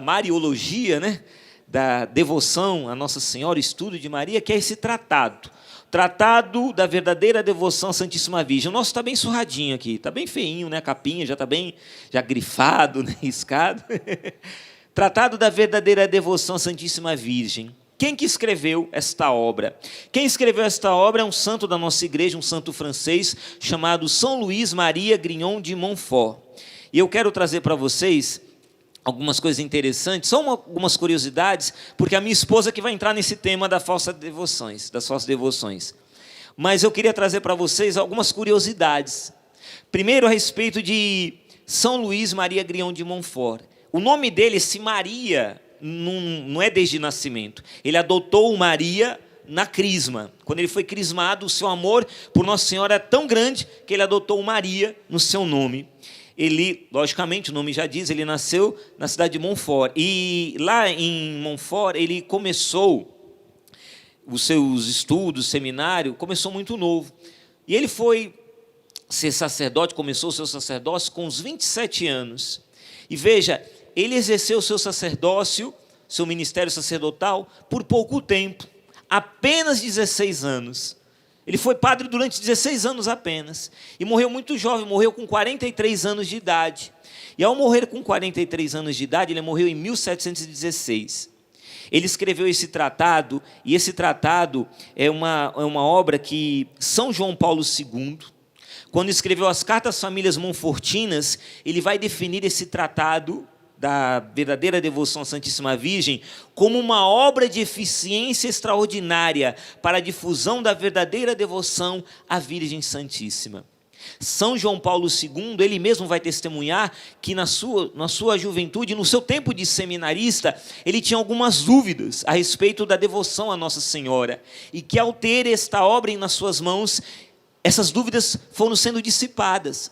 Mariologia, né? Da devoção a Nossa Senhora, o estudo de Maria, que é esse tratado. Tratado da verdadeira devoção à Santíssima Virgem. O nosso está bem surradinho aqui, está bem feinho, né? A capinha já está bem grifado, né? Riscado. Tratado da verdadeira devoção à Santíssima Virgem. Quem que escreveu esta obra? Quem escreveu esta obra é um santo da nossa igreja, um santo francês, chamado São Luís Maria Grignon de Montfort. E eu quero trazer para vocês algumas coisas interessantes, só algumas curiosidades, porque a minha esposa que vai entrar nesse tema das falsas devoções. Mas eu queria trazer para vocês algumas curiosidades. Primeiro, a respeito de São Luís Maria Grignon de Montfort. O nome dele, esse Maria, não é desde nascimento. Ele adotou Maria na crisma. Quando ele foi crismado, o seu amor por Nossa Senhora é tão grande que ele adotou Maria no seu nome. Ele, logicamente, o nome já diz, ele nasceu na cidade de Montfort. E lá em Montfort, ele começou os seus estudos, seminário, começou muito novo. E ele foi ser sacerdote, começou o seu sacerdócio com uns 27 anos. E veja, ele exerceu o seu sacerdócio, seu ministério sacerdotal, por pouco tempo, apenas 16 anos. Ele foi padre durante 16 anos apenas, e morreu muito jovem, morreu com 43 anos de idade. E ao morrer com 43 anos de idade, ele morreu em 1716. Ele escreveu esse tratado, e esse tratado é uma obra que São João Paulo II, quando escreveu as Cartas às Famílias Montfortinas, ele vai definir esse tratado da verdadeira devoção à Santíssima Virgem como uma obra de eficiência extraordinária para a difusão da verdadeira devoção à Virgem Santíssima. São João Paulo II, ele mesmo vai testemunhar que na sua juventude, no seu tempo de seminarista, ele tinha algumas dúvidas a respeito da devoção à Nossa Senhora, e que ao ter esta obra nas suas mãos, essas dúvidas foram sendo dissipadas.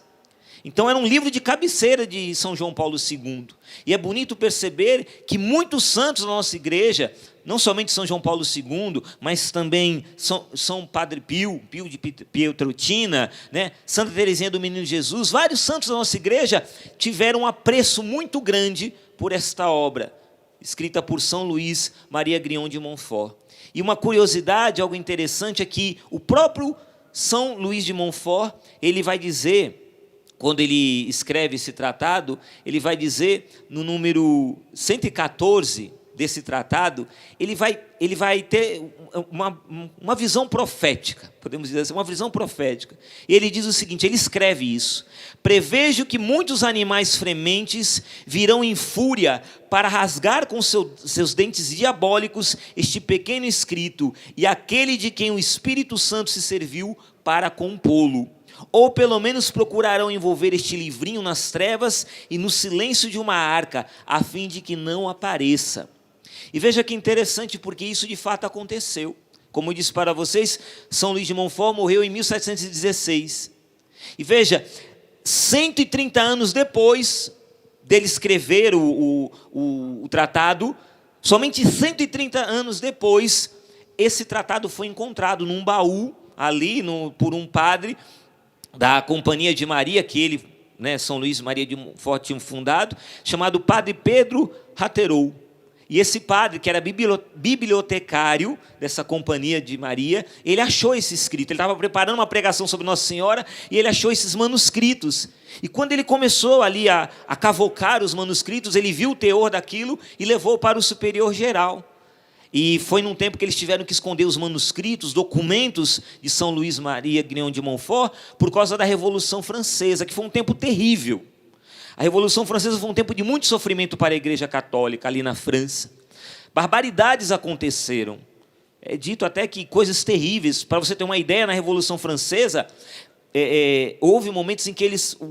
Então era um livro de cabeceira de São João Paulo II. E é bonito perceber que muitos santos da nossa igreja, não somente São João Paulo II, mas também São Padre Pio de Pietrelcina, né? Santa Teresinha do Menino Jesus, vários santos da nossa igreja tiveram um apreço muito grande por esta obra, escrita por São Luís Maria Grignon de Montfort. E uma curiosidade, algo interessante, é que o próprio São Luís de Montfort, ele vai dizer, quando ele escreve esse tratado, ele vai dizer, no número 114 desse tratado, ele vai ter uma visão profética, podemos dizer assim, uma visão profética. E ele diz o seguinte, ele escreve isso: prevejo que muitos animais frementes virão em fúria para rasgar com seus dentes diabólicos este pequeno escrito, e aquele de quem o Espírito Santo se serviu para compô-lo. Ou pelo menos procurarão envolver este livrinho nas trevas e no silêncio de uma arca, a fim de que não apareça. E veja que interessante, porque isso de fato aconteceu. Como eu disse para vocês, São Luís de Montfort morreu em 1716. E veja, 130 anos depois dele escrever o tratado, somente 130 anos depois, esse tratado foi encontrado num baú, ali por um padre da Companhia de Maria, que ele, São Luís Maria de Montfort, tinha fundado, chamado Padre Pedro Raterou. E esse padre, que era bibliotecário dessa Companhia de Maria, ele achou esse escrito. Ele estava preparando uma pregação sobre Nossa Senhora e ele achou esses manuscritos. E quando ele começou ali a cavocar os manuscritos, ele viu o teor daquilo e levou para o superior geral. E foi num tempo que eles tiveram que esconder os manuscritos, documentos de São Luís Maria Grignon de Montfort, por causa da Revolução Francesa, que foi um tempo terrível. A Revolução Francesa foi um tempo de muito sofrimento para a Igreja Católica, ali na França. Barbaridades aconteceram. É dito até que coisas terríveis. Para você ter uma ideia, na Revolução Francesa, houve momentos em que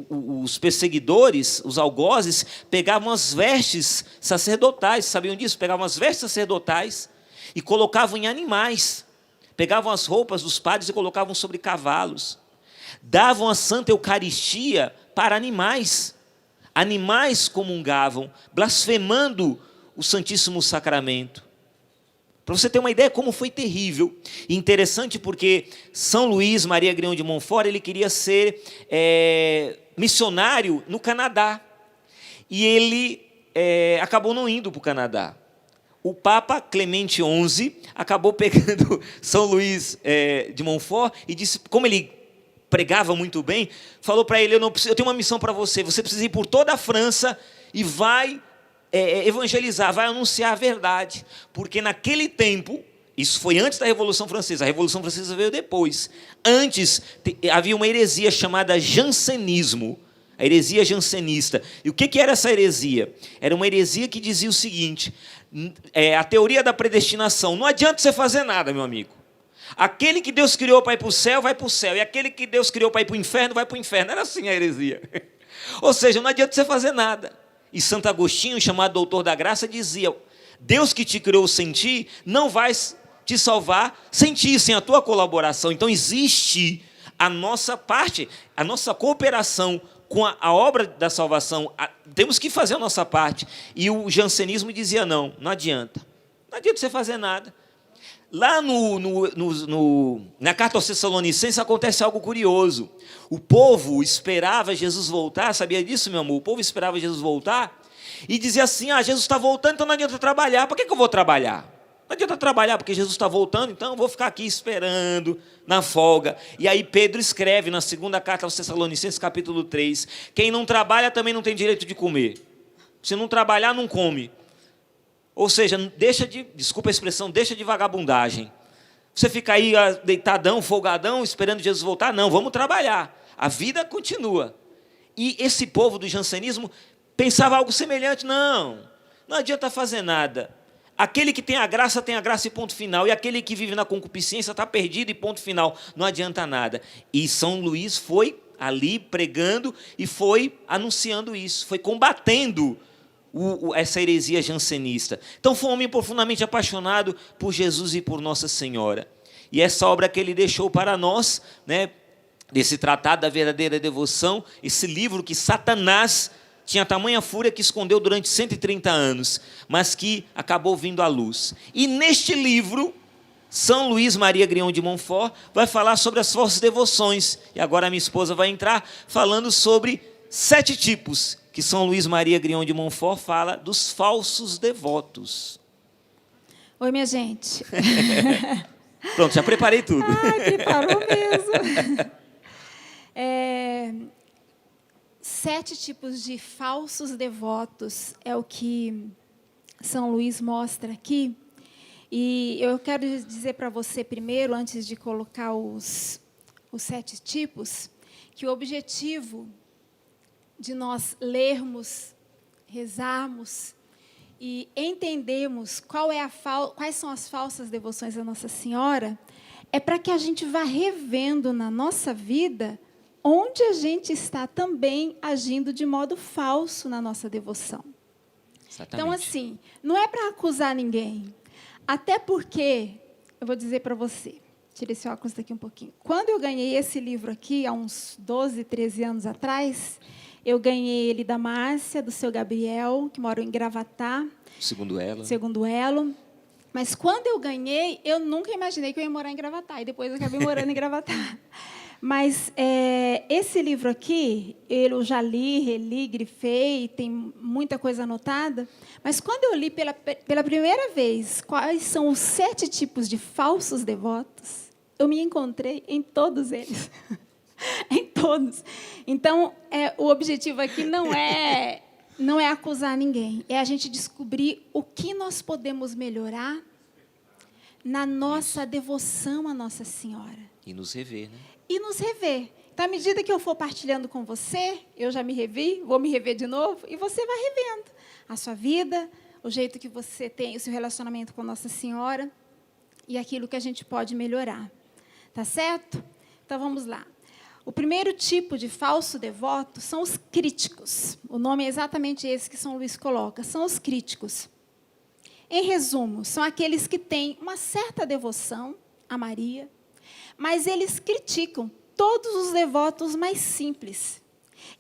os perseguidores, os algozes, pegavam as vestes sacerdotais, sabiam disso? Pegavam as vestes sacerdotais e colocavam em animais. Pegavam as roupas dos padres e colocavam sobre cavalos. Davam a Santa Eucaristia para animais. Animais comungavam, blasfemando o Santíssimo Sacramento. Para você ter uma ideia como foi terrível. E interessante porque São Luís Maria Grignon de Montfort, ele queria ser missionário no Canadá. E ele acabou não indo para o Canadá. O Papa Clemente XI acabou pegando São Luís de Montfort e disse, como ele pregava muito bem, falou para ele, eu tenho uma missão para você precisa ir por toda a França e vai evangelizar, vai anunciar a verdade, porque naquele tempo, isso foi antes da Revolução Francesa, a Revolução Francesa veio depois, antes havia uma heresia chamada jansenismo, a heresia jansenista. E o que era essa heresia? Era uma heresia que dizia o seguinte, a teoria da predestinação, não adianta você fazer nada, meu amigo. Aquele que Deus criou para ir para o céu, vai para o céu. E aquele que Deus criou para ir para o inferno, vai para o inferno. Era assim a heresia. Ou seja, não adianta você fazer nada. E Santo Agostinho, chamado doutor da graça, dizia, Deus que te criou sem ti, não vai te salvar sem ti, sem a tua colaboração. Então existe a nossa parte, a nossa cooperação com a obra da salvação. Temos que fazer a nossa parte. E o jansenismo dizia, não adianta. Não adianta você fazer nada. Lá na carta aos Tessalonicenses acontece algo curioso. O povo esperava Jesus voltar, sabia disso, meu amor? O povo esperava Jesus voltar e dizia assim, Jesus está voltando, então não adianta trabalhar. Por que eu vou trabalhar? Não adianta trabalhar, porque Jesus está voltando, então eu vou ficar aqui esperando, na folga. E aí Pedro escreve na segunda carta aos Tessalonicenses, capítulo 3, quem não trabalha também não tem direito de comer. Se não trabalhar, não come. Ou seja, desculpa a expressão, deixa de vagabundagem. Você fica aí deitadão, folgadão, esperando Jesus voltar? Não, vamos trabalhar. A vida continua. E esse povo do jansenismo pensava algo semelhante. Não adianta fazer nada. Aquele que tem a graça e ponto final. E aquele que vive na concupiscência está perdido e ponto final. Não adianta nada. E São Luís foi ali pregando e foi anunciando isso. Foi combatendo essa heresia jansenista. Então foi um homem profundamente apaixonado por Jesus e por Nossa Senhora. E essa obra que ele deixou para nós, desse tratado da verdadeira devoção, esse livro que Satanás tinha tamanha fúria que escondeu durante 130 anos, mas que acabou vindo à luz. E neste livro, São Luís Maria Grignon de Montfort vai falar sobre as falsas devoções. E agora a minha esposa vai entrar falando sobre 7 tipos que São Luís Maria Grignon de Montfort fala dos falsos devotos. Oi, minha gente. Pronto, já preparei tudo. Preparou mesmo. 7 tipos de falsos devotos é o que São Luís mostra aqui. E eu quero dizer para você primeiro, antes de colocar os 7 tipos, que o objetivo de nós lermos, rezarmos e entendermos quais são as falsas devoções à Nossa Senhora, é para que a gente vá revendo na nossa vida onde a gente está também agindo de modo falso na nossa devoção. Exatamente. Então, assim, não é para acusar ninguém, até porque, eu vou dizer para você, tira esse óculos daqui um pouquinho, quando eu ganhei esse livro aqui, há uns 12, 13 anos atrás, eu ganhei ele da Márcia, do seu Gabriel, que mora em Gravatá. Segundo elo. Mas quando eu ganhei, eu nunca imaginei que eu ia morar em Gravatá. E depois eu acabei morando em Gravatá. Mas esse livro aqui, eu já li, reli, grifei, tem muita coisa anotada. Mas quando eu li pela primeira vez quais são os 7 tipos de falsos devotos, eu me encontrei em todos eles. Em todos. Então, o objetivo aqui não é acusar ninguém, é a gente descobrir o que nós podemos melhorar na nossa devoção à Nossa Senhora. E nos rever, né? E nos rever. Então, à medida que eu for partilhando com você, eu já me revi, vou me rever de novo, e você vai revendo a sua vida, o jeito que você tem, o seu relacionamento com Nossa Senhora, e aquilo que a gente pode melhorar. Tá certo? Então, vamos lá. O primeiro tipo de falso devoto são os críticos. O nome é exatamente esse que São Luís coloca, são os críticos. Em resumo, são aqueles que têm uma certa devoção a Maria, mas eles criticam todos os devotos mais simples.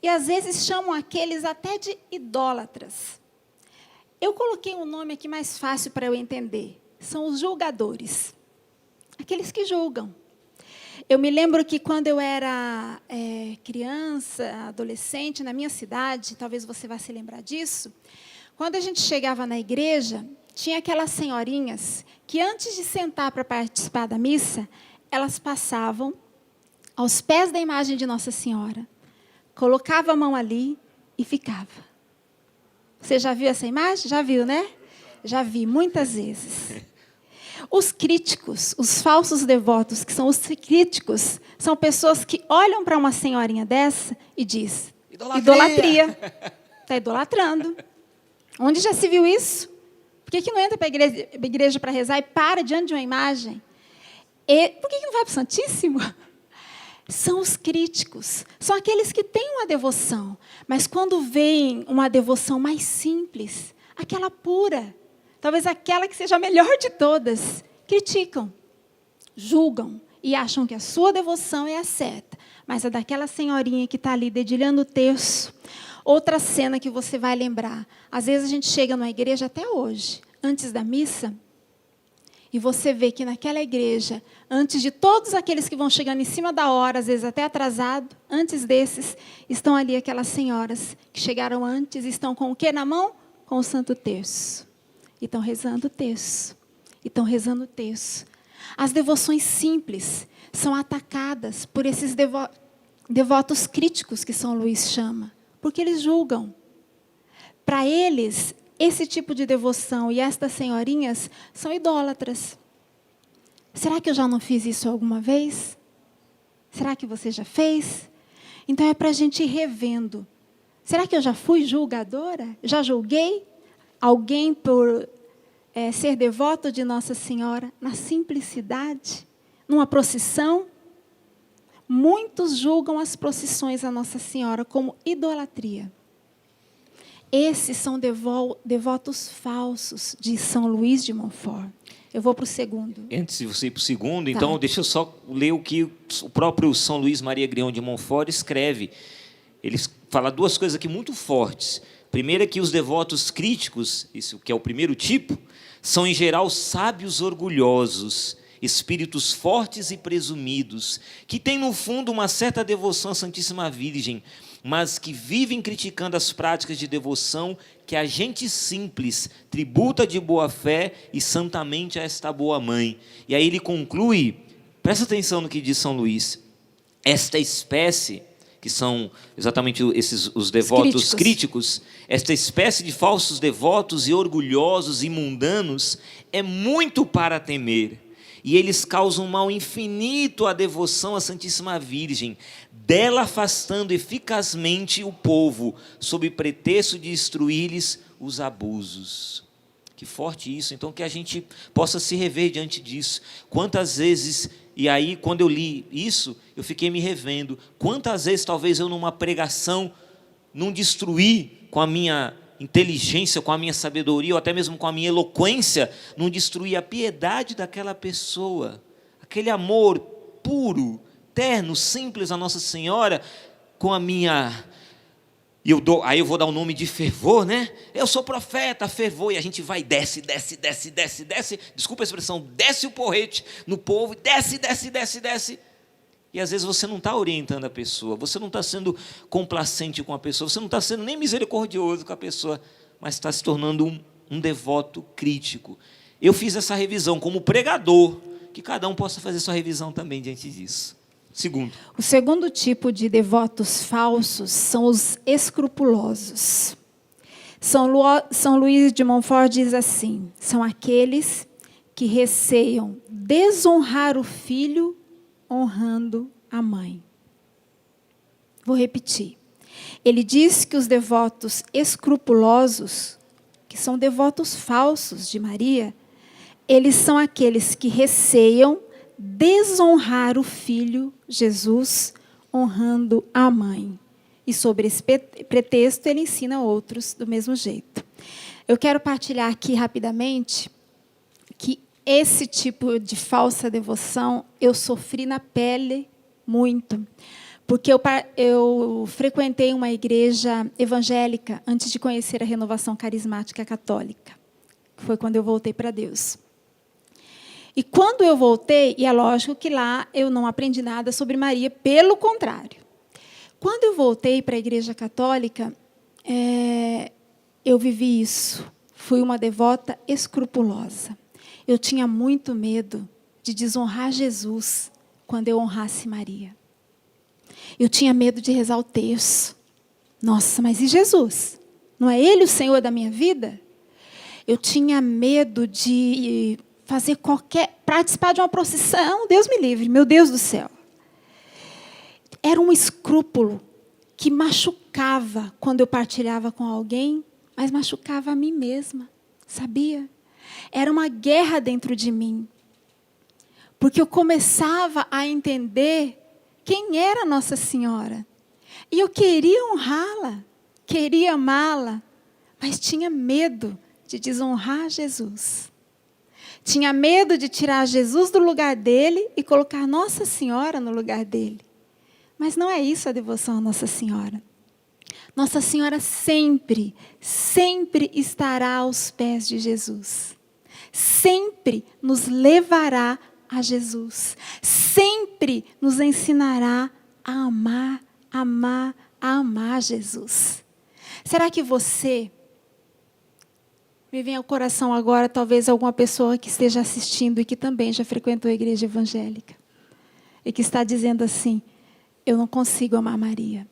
E, às vezes, chamam aqueles até de idólatras. Eu coloquei um nome aqui mais fácil para eu entender. São os julgadores. Aqueles que julgam. Eu me lembro que, quando eu era criança, adolescente, na minha cidade, talvez você vá se lembrar disso, Quando a gente chegava na igreja, tinha aquelas senhorinhas que, antes de sentar para participar da missa, elas passavam aos pés da imagem de Nossa Senhora, colocava a mão ali e ficava. Você já viu essa imagem? Já viu, né? Já vi, muitas vezes. Os críticos, os falsos devotos, que são os críticos, são pessoas que olham para uma senhorinha dessa e dizem: idolatria. Está idolatrando. Onde já se viu isso? Por que não entra para a igreja para rezar e para diante de uma imagem? E por que não vai para o Santíssimo? São os críticos, são aqueles que têm uma devoção, mas quando veem uma devoção mais simples, aquela pura, talvez aquela que seja a melhor de todas, criticam, julgam e acham que a sua devoção é a certa, mas a daquela senhorinha que está ali dedilhando o terço. Outra cena que você vai lembrar, às vezes a gente chega numa igreja até hoje, antes da missa, e você vê que naquela igreja, antes de todos aqueles que vão chegando em cima da hora, às vezes até atrasado, antes desses, estão ali aquelas senhoras que chegaram antes e estão com o quê na mão? Com o Santo Terço. E estão rezando o terço. E estão rezando o terço. As devoções simples são atacadas por esses devotos críticos que São Luís chama, porque eles julgam. Para eles, esse tipo de devoção e estas senhorinhas são idólatras. Será que eu já não fiz isso alguma vez? Será que você já fez? Então é para a gente ir revendo. Será que eu já fui julgadora? Já julguei alguém por ser devoto de Nossa Senhora na simplicidade? Numa procissão? Muitos julgam as procissões a Nossa Senhora como idolatria. Esses são devotos falsos de São Luís de Montfort. Eu vou para o segundo. Antes de você ir para o segundo, então, deixa eu só ler o que o próprio São Luís Maria Grião de Montfort escreve. Ele fala duas coisas aqui muito fortes. Primeiro é que os devotos críticos, isso que é o primeiro tipo, são, em geral, sábios orgulhosos, espíritos fortes e presumidos, que têm, no fundo, uma certa devoção à Santíssima Virgem, mas que vivem criticando as práticas de devoção que a gente simples tributa de boa fé e santamente a esta boa mãe. E aí ele conclui, presta atenção no que diz São Luís, esta espécie, que são exatamente os devotos críticos, esta espécie de falsos devotos e orgulhosos e mundanos é muito para temer. E eles causam mal infinito à devoção à Santíssima Virgem, dela afastando eficazmente o povo, sob pretexto de instruir-lhes os abusos. Que forte isso, então que a gente possa se rever diante disso. Quantas vezes, e aí quando eu li isso, eu fiquei me revendo, quantas vezes talvez eu numa pregação não destruí com a minha inteligência, com a minha sabedoria, ou até mesmo com a minha eloquência, não destruir a piedade daquela pessoa, aquele amor puro, terno, simples a Nossa Senhora, com a minha... aí eu vou dar o nome de fervor, né? Eu sou profeta, fervor, e a gente vai, desce, desculpa a expressão, desce o porrete no povo, desce. E às vezes você não está orientando a pessoa, você não está sendo complacente com a pessoa, você não está sendo nem misericordioso com a pessoa, mas está se tornando um devoto crítico. Eu fiz essa revisão como pregador, que cada um possa fazer sua revisão também diante disso. Segundo. O segundo tipo de devotos falsos são os escrupulosos. São Luís de Montfort diz assim, são aqueles que receiam desonrar o filho honrando a mãe. Vou repetir. Ele diz que os devotos escrupulosos, que são devotos falsos de Maria, eles são aqueles que receiam desonrar o filho Jesus, honrando a mãe. E sobre esse pretexto, ele ensina outros do mesmo jeito. Eu quero partilhar aqui rapidamente que esse tipo de falsa devoção eu sofri na pele muito, porque eu frequentei uma igreja evangélica antes de conhecer a renovação carismática católica. Foi quando eu voltei para Deus. E quando eu voltei, e é lógico que lá eu não aprendi nada sobre Maria, pelo contrário. Quando eu voltei para a igreja católica, eu vivi isso. Fui uma devota escrupulosa. Eu tinha muito medo de desonrar Jesus quando eu honrasse Maria. Eu tinha medo de rezar o terço. Nossa, mas e Jesus? Não é Ele o Senhor da minha vida? Eu tinha medo de participar de uma procissão. Deus me livre, meu Deus do céu. Era um escrúpulo que machucava quando eu partilhava com alguém, mas machucava a mim mesma, sabia? Era uma guerra dentro de mim. Porque eu começava a entender quem era Nossa Senhora. E eu queria honrá-la, queria amá-la, mas tinha medo de desonrar Jesus. Tinha medo de tirar Jesus do lugar dele e colocar Nossa Senhora no lugar dele. Mas não é isso a devoção à Nossa Senhora. Nossa Senhora sempre, sempre estará aos pés de Jesus. Sempre nos levará a Jesus. Sempre nos ensinará a amar, amar, a amar Jesus. Será que você... Me vem ao coração agora, talvez, alguma pessoa que esteja assistindo e que também já frequentou a igreja evangélica. E que está dizendo assim, eu não consigo amar Maria.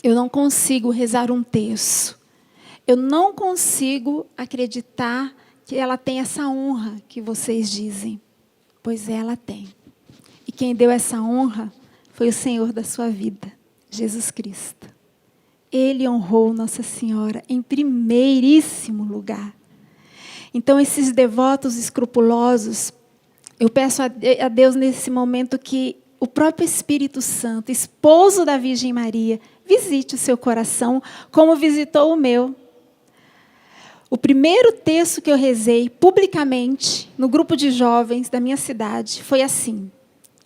Eu não consigo rezar um terço. Eu não consigo acreditar que ela tem essa honra que vocês dizem. Pois ela tem. E quem deu essa honra foi o Senhor da sua vida, Jesus Cristo. Ele honrou Nossa Senhora em primeiríssimo lugar. Então, esses devotos escrupulosos, eu peço a Deus nesse momento que o próprio Espírito Santo, esposo da Virgem Maria, visite o seu coração como visitou o meu. O primeiro texto que eu rezei publicamente no grupo de jovens da minha cidade foi assim.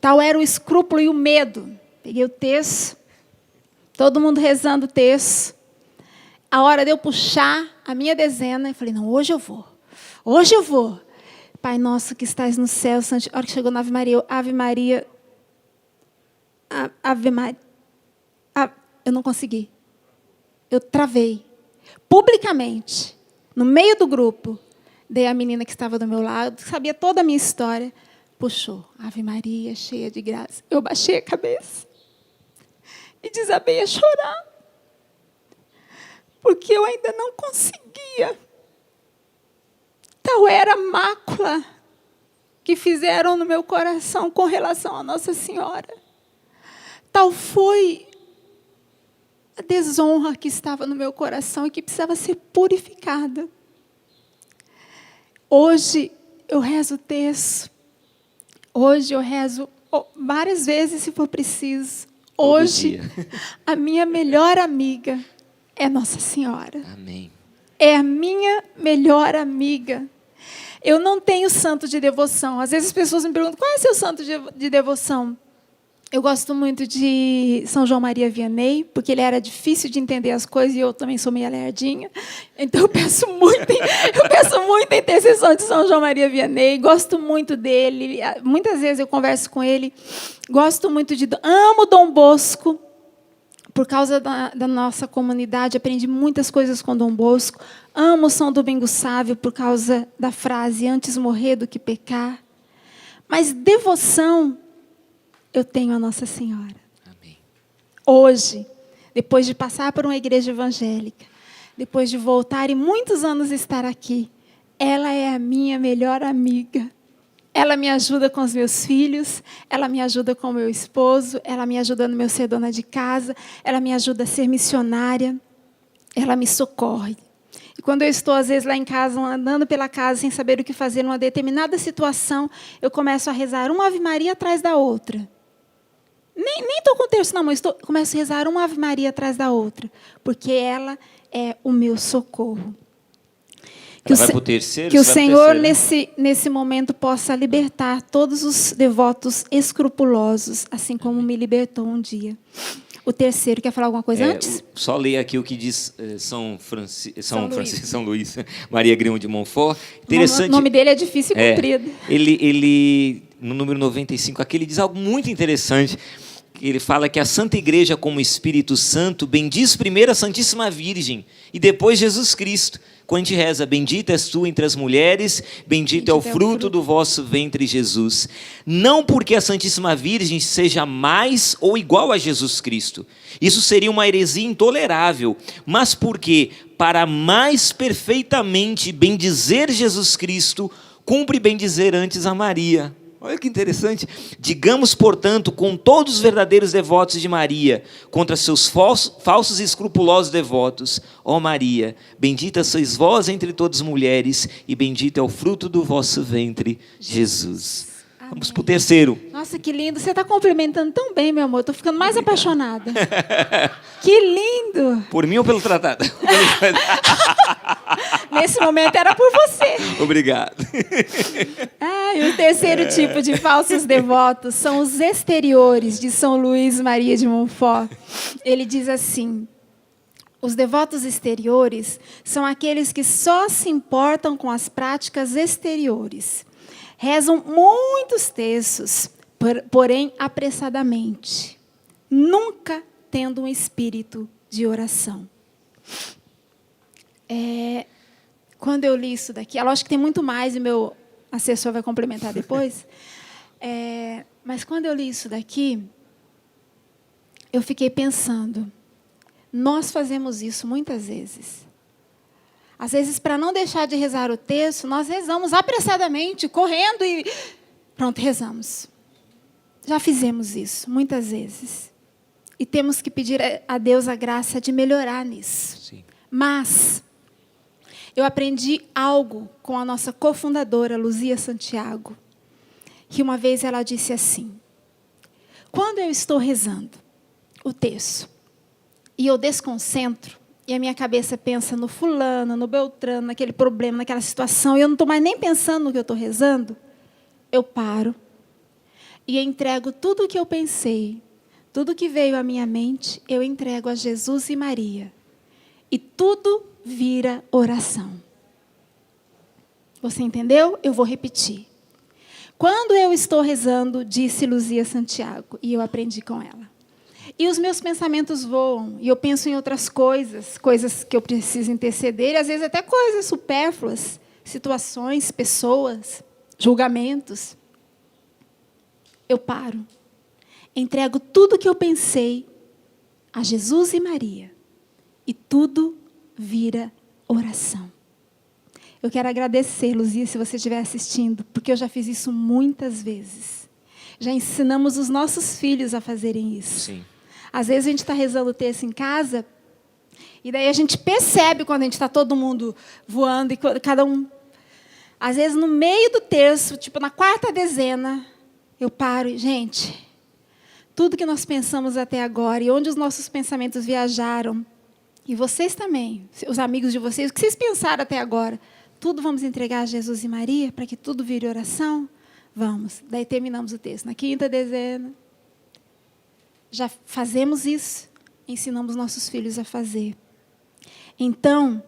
Tal era o escrúpulo e o medo. Peguei o texto, todo mundo rezando o texto. A hora de eu puxar a minha dezena, eu falei, não, hoje eu vou. Hoje eu vou. Pai nosso que estás no céu, santo... A hora que chegou na Ave Maria, Ave Maria... Ave Maria... Eu não consegui. Eu travei. Publicamente, no meio do grupo, dei a menina que estava do meu lado, que sabia toda a minha história, puxou. Ave Maria, cheia de graça. Eu baixei a cabeça e desabei a chorar. Porque eu ainda não conseguia. Tal era a mácula que fizeram no meu coração com relação a Nossa Senhora. Tal foi a desonra que estava no meu coração e que precisava ser purificada. Hoje eu rezo o terço. Hoje eu rezo várias vezes, se for preciso. Hoje, a minha melhor amiga é Nossa Senhora. Amém. É a minha melhor amiga. Eu não tenho santo de devoção. Às vezes as pessoas me perguntam, qual é o seu santo de devoção? Eu gosto muito de São João Maria Vianney, porque ele era difícil de entender as coisas e eu também sou meio lerdinha. Então eu peço muita intercessão de São João Maria Vianney. Gosto muito dele. Muitas vezes eu converso com ele. Gosto muito amo Dom Bosco. Por causa da nossa comunidade, aprendi muitas coisas com Dom Bosco. Amo São Domingos Sávio por causa da frase, antes morrer do que pecar. Mas devoção, eu tenho a Nossa Senhora. Amém. Hoje, depois de passar por uma igreja evangélica, depois de voltar e muitos anos estar aqui, ela é a minha melhor amiga. Ela me ajuda com os meus filhos, ela me ajuda com o meu esposo, ela me ajuda no meu ser dona de casa, ela me ajuda a ser missionária, ela me socorre. E quando eu estou, às vezes, lá em casa, andando pela casa, sem saber o que fazer numa determinada situação, eu começo a rezar uma Ave Maria atrás da outra. Nem estou com o terço na mão, começo a rezar uma Ave Maria atrás da outra, porque ela é o meu socorro. Que o Senhor, nesse momento, possa libertar todos os devotos escrupulosos, assim como me libertou um dia. O terceiro, quer falar alguma coisa antes? Só ler aqui o que diz São Luís, Maria Grão de Montfort. Interessante. O nome dele é difícil e comprido. Ele, no número 95, aqui ele diz algo muito interessante, ele fala que a Santa Igreja, como Espírito Santo, bendiz primeiro a Santíssima Virgem e depois Jesus Cristo. Quando a gente reza, bendita és tu entre as mulheres, bendito é o fruto do vosso ventre, Jesus. Não porque a Santíssima Virgem seja mais ou igual a Jesus Cristo. Isso seria uma heresia intolerável. Mas porque, para mais perfeitamente bendizer Jesus Cristo, cumpre bendizer antes a Maria. Olha que interessante. Digamos, portanto, com todos os verdadeiros devotos de Maria, contra seus falsos e escrupulosos devotos: ó Maria, bendita sois vós entre todas as mulheres, e bendito é o fruto do vosso ventre, Jesus. Amém. Vamos para o terceiro. Nossa, que lindo. Você está complementando tão bem, meu amor. Estou ficando mais apaixonada. Que lindo. Por mim ou pelo tratado? Nesse momento era por você. Obrigado. E o terceiro tipo de falsos devotos são os exteriores, de São Luís Maria de Montfort. Ele diz assim: os devotos exteriores são aqueles que só se importam com as práticas exteriores. Rezam muitos terços, porém apressadamente, nunca tendo um espírito de oração. Quando eu li isso daqui, lógico que tem muito mais, e meu assessor vai complementar depois, mas quando eu li isso daqui, eu fiquei pensando, nós fazemos isso muitas vezes. Às vezes, para não deixar de rezar o texto, nós rezamos apressadamente, correndo e pronto, rezamos. Já fizemos isso muitas vezes. E temos que pedir a Deus a graça de melhorar nisso. Sim. Mas eu aprendi algo com a nossa cofundadora, Luzia Santiago, que uma vez ela disse assim: quando eu estou rezando o texto e eu desconcentro, e a minha cabeça pensa no fulano, no beltrano, naquele problema, naquela situação, e eu não estou mais nem pensando no que eu estou rezando, eu paro e entrego tudo o que eu pensei, tudo que veio à minha mente, eu entrego a Jesus e Maria. E tudo vira oração. Você entendeu? Eu vou repetir. Quando eu estou rezando, disse Luzia Santiago, e eu aprendi com ela, e os meus pensamentos voam, e eu penso em outras coisas, coisas que eu preciso interceder, e às vezes até coisas supérfluas, situações, pessoas, julgamentos. Eu paro, entrego tudo que eu pensei a Jesus e Maria, e tudo vira oração. Eu quero agradecer, Luzia, se você estiver assistindo, porque eu já fiz isso muitas vezes. Já ensinamos os nossos filhos a fazerem isso. Sim. Às vezes a gente está rezando o texto em casa, e daí a gente percebe quando a gente está todo mundo voando, e cada um... Às vezes no meio do terço, tipo na quarta dezena, eu paro e, gente, tudo que nós pensamos até agora, e onde os nossos pensamentos viajaram, e vocês também, os amigos de vocês, o que vocês pensaram até agora, tudo vamos entregar a Jesus e Maria, para que tudo vire oração? Vamos. Daí terminamos o texto. Na quinta dezena, já fazemos isso, ensinamos nossos filhos a fazer. Então,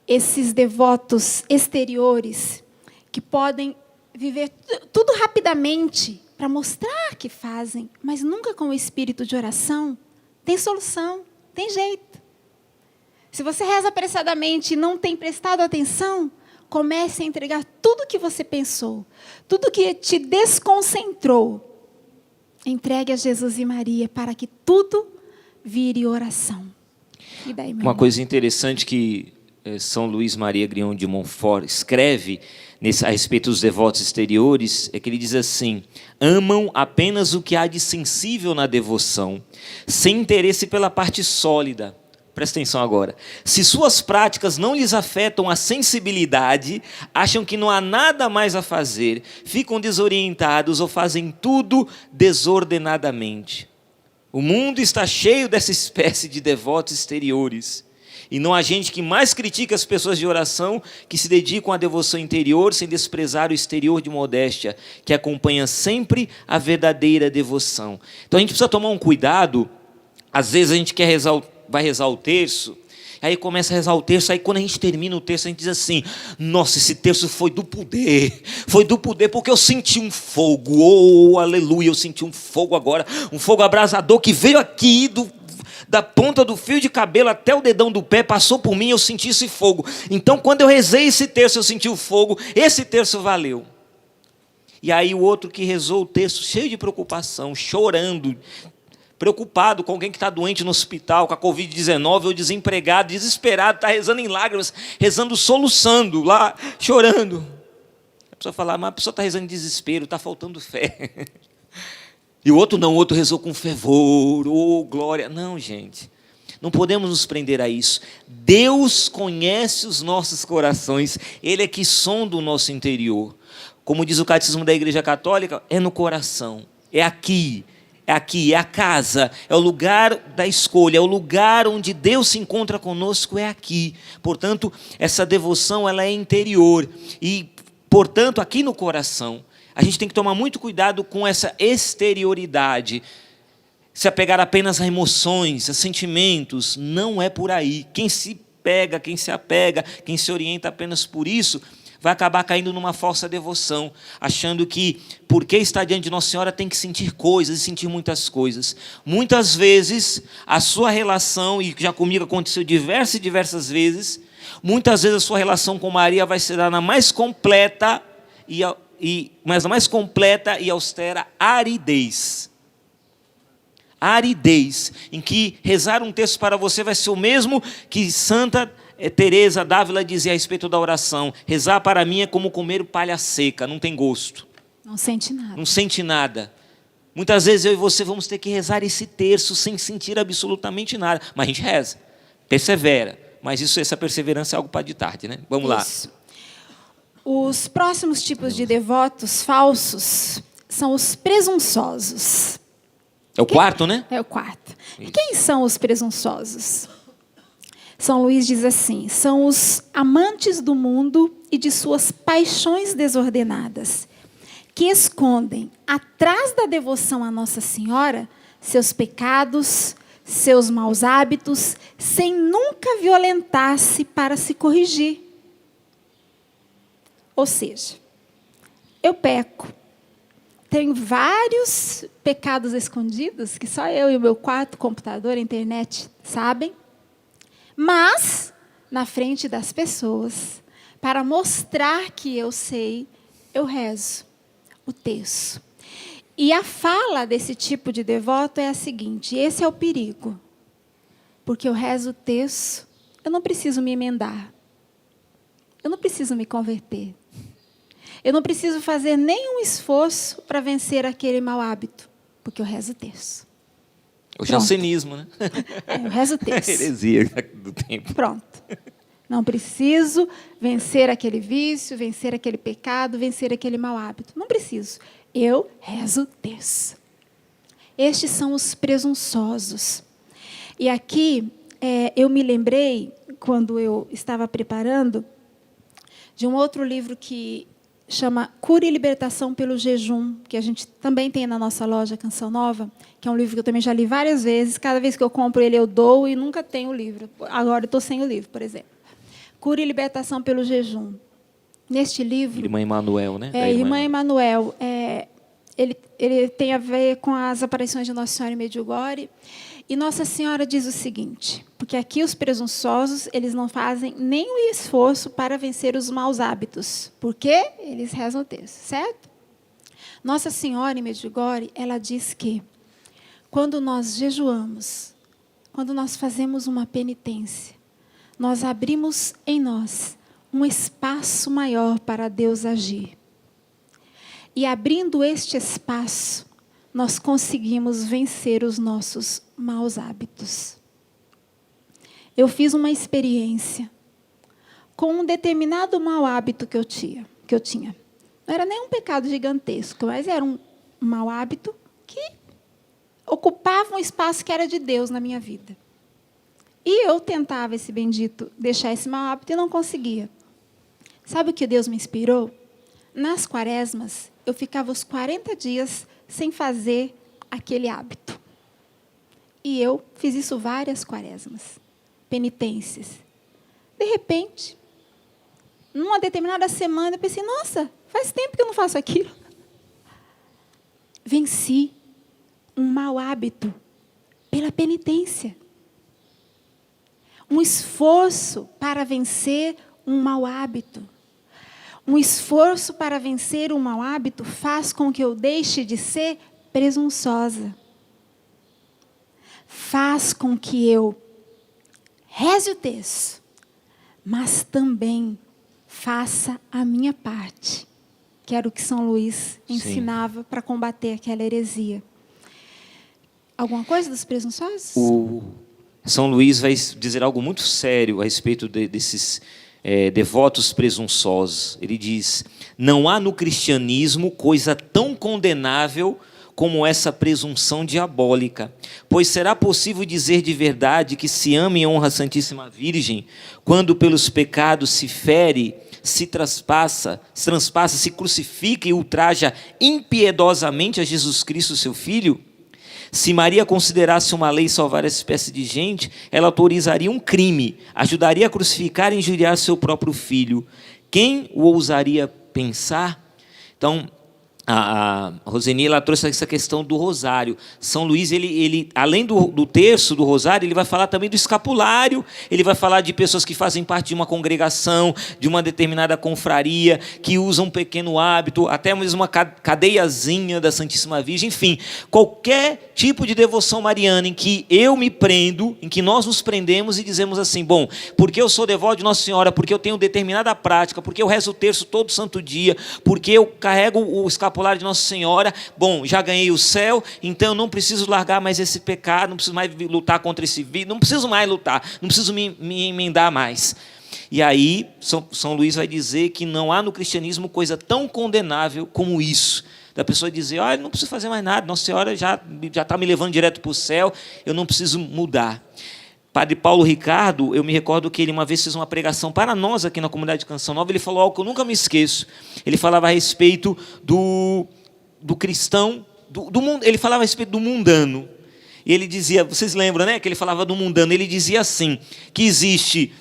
esses devotos exteriores, que podem viver tudo rapidamente, para mostrar que fazem, mas nunca com o espírito de oração, tem solução, tem jeito. Se você reza apressadamente e não tem prestado atenção, comece a entregar tudo que você pensou, tudo que te desconcentrou. Entregue a Jesus e Maria para que tudo vire oração. E daí, uma coisa interessante que São Luís Maria Grignon de Montfort escreve a respeito dos devotos exteriores é que ele diz assim: amam apenas o que há de sensível na devoção, sem interesse pela parte sólida. Presta atenção agora. Se suas práticas não lhes afetam a sensibilidade, acham que não há nada mais a fazer, ficam desorientados ou fazem tudo desordenadamente. O mundo está cheio dessa espécie de devotos exteriores. E não há gente que mais critica as pessoas de oração que se dedicam à devoção interior sem desprezar o exterior de modéstia, que acompanha sempre a verdadeira devoção. Então a gente precisa tomar um cuidado. Às vezes a gente quer vai rezar o terço, Aí começa a rezar o terço, aí quando a gente termina o terço, a gente diz assim, nossa, esse terço foi do poder, porque eu senti um fogo, oh, aleluia, eu senti um fogo agora, um fogo abrasador que veio aqui da ponta do fio de cabelo até o dedão do pé, passou por mim, eu senti esse fogo. Então, quando eu rezei esse terço, eu senti o fogo, esse terço valeu. E aí o outro que rezou o terço, cheio de preocupação, chorando, preocupado com alguém que está doente no hospital, com a Covid-19, ou desempregado, desesperado, está rezando em lágrimas, rezando soluçando, lá, chorando. A pessoa fala, mas a pessoa está rezando em desespero, está faltando fé. E o outro não, o outro rezou com fervor, oh, glória. Não, gente, não podemos nos prender a isso. Deus conhece os nossos corações, Ele é que sonda o nosso interior. Como diz o Catecismo da Igreja Católica, é no coração, é aqui, é a casa, é o lugar da escolha, é o lugar onde Deus se encontra conosco, é aqui. Portanto, essa devoção ela é interior e, portanto, aqui no coração. A gente tem que tomar muito cuidado com essa exterioridade, se apegar apenas a emoções, a sentimentos, não é por aí. Quem se pega, quem se apega, quem se orienta apenas por isso, vai acabar caindo numa falsa devoção, achando que, porque está diante de Nossa Senhora, tem que sentir coisas e sentir muitas coisas. Muitas vezes, a sua relação, e já comigo aconteceu diversas vezes, muitas vezes a sua relação com Maria vai ser na mais completa mas a mais completa e austera aridez. Aridez, em que rezar um texto para você vai ser o mesmo que Santa Teresa d'Ávila dizia a respeito da oração: rezar para mim é como comer palha seca, não tem gosto. Não sente nada. Não sente nada. Muitas vezes eu e você vamos ter que rezar esse terço sem sentir absolutamente nada. Mas a gente reza, persevera. Mas essa perseverança é algo para de tarde, né? Vamos lá. Os próximos tipos de devotos falsos são os presunçosos. É o quarto, né? É o quarto. E quem são os presunçosos? São Luís diz assim, são os amantes do mundo e de suas paixões desordenadas, que escondem atrás da devoção a Nossa Senhora seus pecados, seus maus hábitos, sem nunca violentar-se para se corrigir. Ou seja, eu peco, tenho vários pecados escondidos, que só eu e o meu quarto, computador, a internet sabem, mas, na frente das pessoas, para mostrar que eu sei, eu rezo o terço. E a fala desse tipo de devoto é a seguinte, esse é o perigo, porque eu rezo o terço, eu não preciso me emendar, eu não preciso me converter, eu não preciso fazer nenhum esforço para vencer aquele mau hábito, porque eu rezo o terço. O jansenismo, né? Eu rezo o terço. Heresia do tempo. Pronto. Não preciso vencer aquele vício, vencer aquele pecado, vencer aquele mau hábito. Não preciso. Eu rezo o terço. Estes são os presunçosos. E aqui eu me lembrei, quando eu estava preparando, de um outro livro que chama Cura e Libertação pelo Jejum, que a gente também tem na nossa loja Canção Nova, que é um livro que eu também já li várias vezes. Cada vez que eu compro ele, eu dou e nunca tenho o livro. Agora eu estou sem o livro, por exemplo. Cura e Libertação pelo Jejum. Neste livro... Irmã Emanuel, né? Irmã Emanuel. Ele tem a ver com as aparições de Nossa Senhora em Medjugorje. E Nossa Senhora diz o seguinte, porque aqui os presunçosos, eles não fazem nem o esforço para vencer os maus hábitos, porque eles rezam o terço, certo? Nossa Senhora em Medjugorje, ela diz que quando nós jejuamos, quando nós fazemos uma penitência, nós abrimos em nós um espaço maior para Deus agir. E abrindo este espaço, nós conseguimos vencer os nossos maus hábitos. Eu fiz uma experiência com um determinado mau hábito que eu tinha. Não era nem um pecado gigantesco, mas era um mau hábito que ocupava um espaço que era de Deus na minha vida. E eu tentava deixar esse mau hábito e não conseguia. Sabe o que Deus me inspirou? Nas quaresmas, eu ficava os 40 dias sem fazer aquele hábito. E eu fiz isso várias quaresmas. penitências. De repente, numa determinada semana, eu pensei, nossa, faz tempo que eu não faço aquilo. Venci um mau hábito pela penitência. Um esforço para vencer um mau hábito. Um esforço para vencer um mau hábito faz com que eu deixe de ser presunçosa. Faz com que eu reze o texto, mas também faça a minha parte, que era o que São Luís ensinava para combater aquela heresia. Alguma coisa dos presunçosos? São Luís vai dizer algo muito sério a respeito desses devotos presunçosos. Ele diz: não há no cristianismo coisa tão condenável como essa presunção diabólica, pois será possível dizer de verdade que se ama e honra a Santíssima Virgem, quando pelos pecados se fere, se transpassa, se crucifica e ultraja impiedosamente a Jesus Cristo, seu Filho? Se Maria considerasse uma lei salvar essa espécie de gente, ela autorizaria um crime, ajudaria a crucificar e injuriar seu próprio filho. Quem o ousaria pensar? Então, a Roseni, ela trouxe essa questão do rosário. São Luís, ele além do terço do rosário, ele vai falar também do escapulário, ele vai falar de pessoas que fazem parte de uma congregação, de uma determinada confraria, que usam um pequeno hábito, até mesmo uma cadeiazinha da Santíssima Virgem, enfim, qualquer tipo de devoção mariana em que eu me prendo, em que nós nos prendemos e dizemos assim, bom, porque eu sou devoto de Nossa Senhora, porque eu tenho determinada prática, porque eu rezo o terço todo santo dia, porque eu carrego o escapulário de Nossa Senhora, bom, já ganhei o céu, então eu não preciso largar mais esse pecado, não preciso mais lutar contra esse vício, não preciso mais lutar, não preciso me emendar mais. E aí, São Luís vai dizer que não há no cristianismo coisa tão condenável como isso, da pessoa dizer, eu não preciso fazer mais nada, Nossa Senhora já está me levando direto para o céu, eu não preciso mudar. Padre Paulo Ricardo, eu me recordo que ele uma vez fez uma pregação para nós aqui na comunidade de Canção Nova, ele falou algo que eu nunca me esqueço. Ele falava a respeito do cristão, do mundo, ele falava a respeito do mundano. E ele dizia, vocês lembram, né, que ele falava do mundano, ele dizia assim, que existe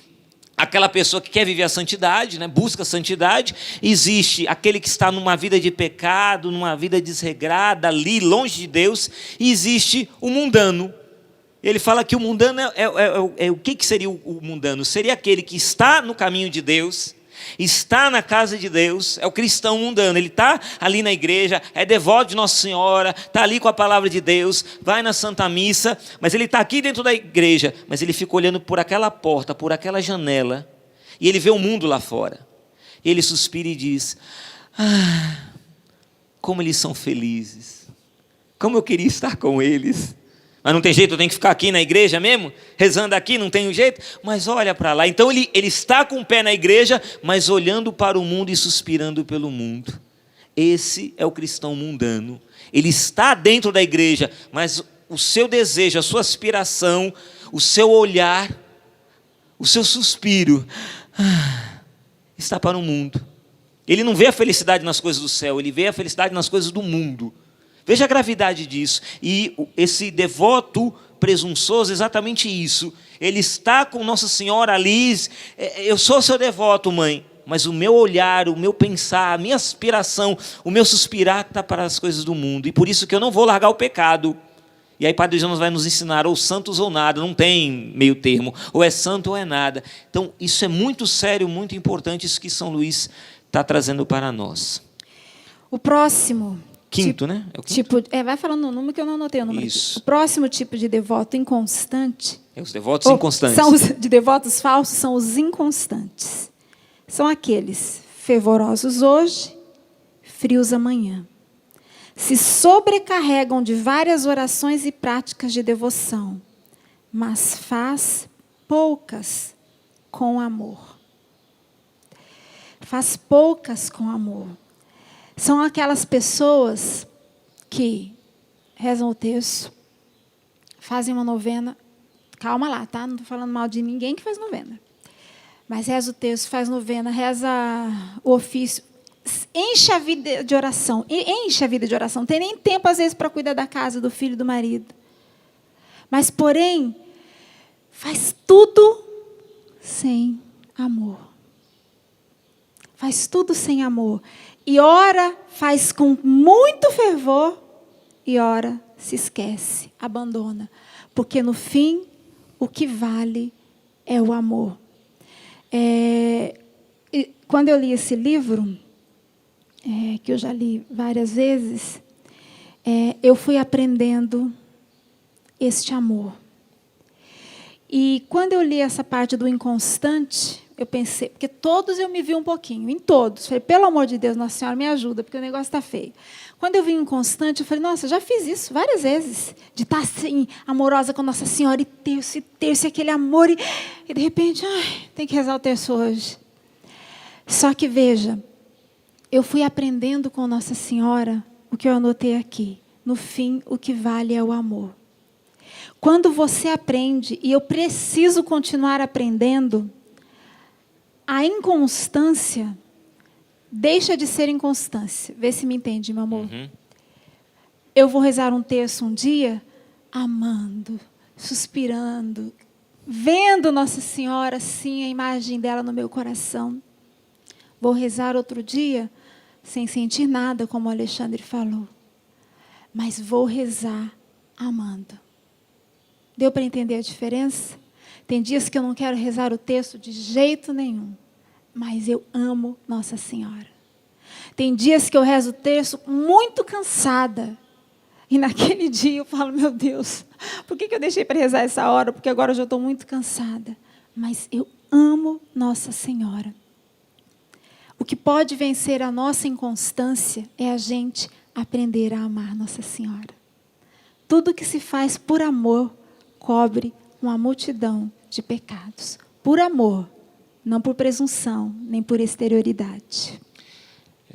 aquela pessoa que quer viver a santidade, né, busca a santidade, existe aquele que está numa vida de pecado, numa vida desregrada, ali, longe de Deus, e existe o mundano. Ele fala que o mundano o que seria o mundano? Seria aquele que está no caminho de Deus, está na casa de Deus, é o cristão mundano. Ele está ali na igreja, é devoto de Nossa Senhora, está ali com a palavra de Deus, vai na Santa Missa, mas ele está aqui dentro da igreja, mas ele fica olhando por aquela porta, por aquela janela, e ele vê o mundo lá fora. E ele suspira e diz, como eles são felizes, como eu queria estar com eles. Mas não tem jeito, eu tenho que ficar aqui na igreja mesmo, rezando aqui, não tem jeito, mas olha para lá. Então ele está com o pé na igreja, mas olhando para o mundo e suspirando pelo mundo. Esse é o cristão mundano. Ele está dentro da igreja, mas o seu desejo, a sua aspiração, o seu olhar, o seu suspiro, está para o mundo. Ele não vê a felicidade nas coisas do céu, ele vê a felicidade nas coisas do mundo. Veja a gravidade disso. E esse devoto presunçoso, exatamente isso. Ele está com Nossa Senhora ali. Eu sou seu devoto, mãe. Mas o meu olhar, o meu pensar, a minha aspiração, o meu suspirar está para as coisas do mundo. E por isso que eu não vou largar o pecado. E aí Padre Jonas vai nos ensinar, ou santos ou nada, não tem meio termo. Ou é santo ou é nada. Então, isso é muito sério, muito importante, isso que São Luís está trazendo para nós. O próximo... Quinto, né? É o quinto? Vai falando o número que eu não anotei o número. Isso. Aqui. O próximo tipo de devoto inconstante... Os devotos inconstantes. De devotos falsos são os inconstantes. São aqueles fervorosos hoje, frios amanhã. Se sobrecarregam de várias orações e práticas de devoção, mas faz poucas com amor. Faz poucas com amor. São aquelas pessoas que rezam o terço, fazem uma novena. Calma lá, tá? Não estou falando mal de ninguém que faz novena. Mas reza o terço, faz novena, reza o ofício, enche a vida de oração. Não tem nem tempo, às vezes, para cuidar da casa, do filho, do marido. Mas, porém, faz tudo sem amor. Faz tudo sem amor. E ora faz com muito fervor e ora se esquece, abandona. Porque no fim, o que vale é o amor. Quando eu li esse livro, que eu já li várias vezes, eu fui aprendendo este amor. E quando eu li essa parte do inconstante, eu pensei, porque todos eu me vi um pouquinho, em todos. Falei, pelo amor de Deus, Nossa Senhora, me ajuda, porque o negócio está feio. Quando eu vi inconstante, eu falei, nossa, já fiz isso várias vezes, de estar assim, amorosa com Nossa Senhora, e terço, aquele amor, e de repente, tem que rezar o terço hoje. Só que, veja, eu fui aprendendo com Nossa Senhora o que eu anotei aqui. No fim, o que vale é o amor. Quando você aprende, e eu preciso continuar aprendendo, a inconstância deixa de ser inconstância. Vê se me entende, meu amor. Uhum. Eu vou rezar um terço um dia, amando, suspirando, vendo Nossa Senhora, assim, a imagem dela no meu coração. Vou rezar outro dia, sem sentir nada, como o Alexandre falou. Mas vou rezar amando. Deu para entender a diferença? Tem dias que eu não quero rezar o texto de jeito nenhum, mas eu amo Nossa Senhora. Tem dias que eu rezo o texto muito cansada, e naquele dia eu falo, meu Deus, por que eu deixei para rezar essa hora? Porque agora eu já estou muito cansada. Mas eu amo Nossa Senhora. O que pode vencer a nossa inconstância é a gente aprender a amar Nossa Senhora. Tudo que se faz por amor cobre uma multidão de pecados. Por amor, não por presunção, nem por exterioridade.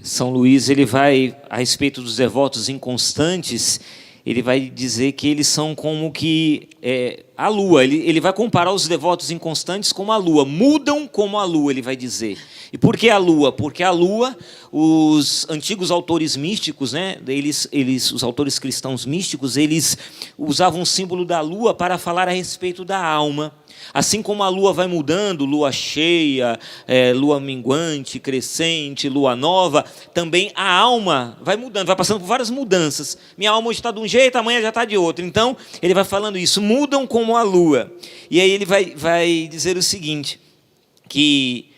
São Luís, ele vai, a respeito dos devotos inconstantes, ele vai dizer que eles são como que a lua. Ele vai comparar os devotos inconstantes como a lua. Mudam como a lua, ele vai dizer. E por que a lua? Porque a lua, os antigos autores místicos, né, os autores cristãos místicos, eles usavam o símbolo da lua para falar a respeito da alma. Assim como a lua vai mudando, lua cheia, lua minguante, crescente, lua nova, também a alma vai mudando, vai passando por várias mudanças. Minha alma hoje está de um jeito, amanhã já está de outro. Então, ele vai falando isso, mudam como a lua. E aí ele vai dizer o seguinte, que